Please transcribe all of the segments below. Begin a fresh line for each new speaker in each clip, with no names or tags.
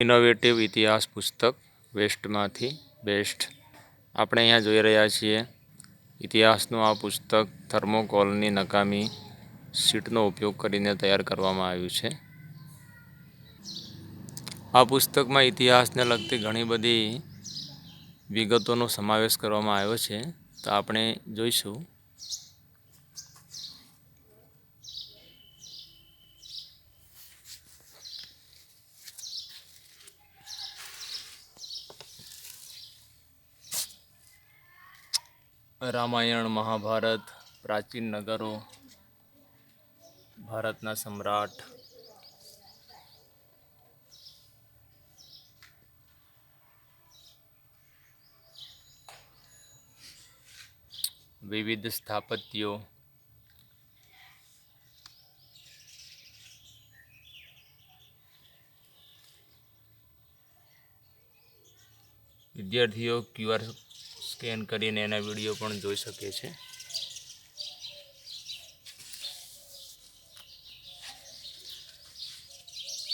Innovative ઇતિહાસ પુસ્તક વેસ્ટમાંથી best. આપણે અહીંયા જોઈ રહ્યા છીએ ઇતિહાસનું આ પુસ્તક થર્મોકોલની નકામી શીટનો ઉપયોગ કરીને તૈયાર કરવામાં આવ્યું છે. આ પુસ્તકમાં ઇતિહાસને લગતી ઘણી બધી વિગતોનો સમાવેશ કરવામાં આવ્યો છે. તો આપણે જોઈશું. રામાયણ, મહાભારત, પ્રાચીન નગરો, ભારતના સમ્રાટ, વિવિધ સ્થાપત્યો, વિદ્યાર્થીઓ QR સ્કેન કરીને એના વિડીયો પણ જોઈ શકે છે.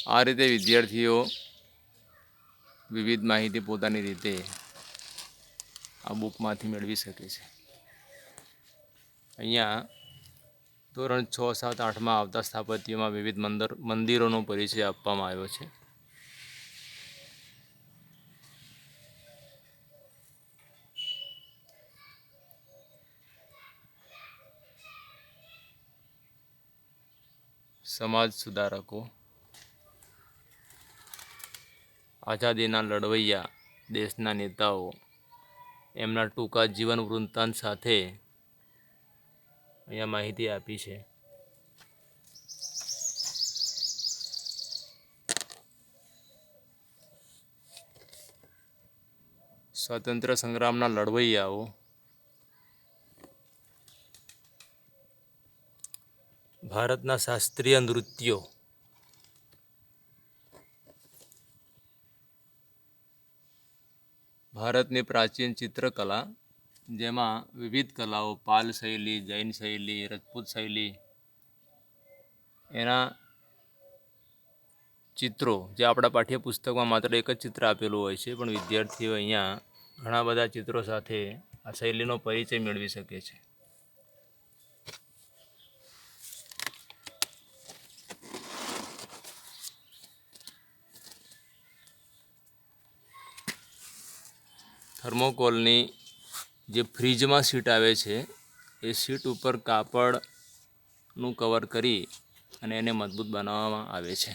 આ રીતે વિદ્યાર્થીઓ વિવિધ માહિતી પોતાની રીતે આ બુકમાંથી મેળવી શકે છે. અહીંયા ધોરણ 6, 7, 8માં આવતા સ્થાપત્યોમાં વિવિધ મંદિરોનો પરિચય આપવામાં આવ્યો છે. સમાજ સુધારકો, આઝાદીના લડવૈયા, દેશના નેતાઓ, એમના ટૂંકા જીવન વૃત્તાંત સાથે અહીંયા માહિતી આપી છે. સ્વાતંત્ર્ય સંગ્રામના લડવૈયાઓ, ભારતના શાસ્ત્રીય નૃત્યો, ભારતની પ્રાચીન ચિત્રકલા, જેમાં વિવિધ કલાઓ પાલ શૈલી, જૈન શૈલી, રજપૂત શૈલી, એના ચિત્રો જે આપણા પાઠ્યપુસ્તકમાં માત્ર એક જ ચિત્ર આપેલું હોય છે, પણ વિદ્યાર્થીઓ અહીંયા ઘણા બધા ચિત્રો સાથે આ શૈલીનો પરિચય મેળવી શકે છે. થર્મોકોલની જે ફ્રીજમાં શીટ આવે છે એ શીટ ઉપર કાપડનું કવર કરી અને એને મજબૂત બનાવવામાં આવે છે.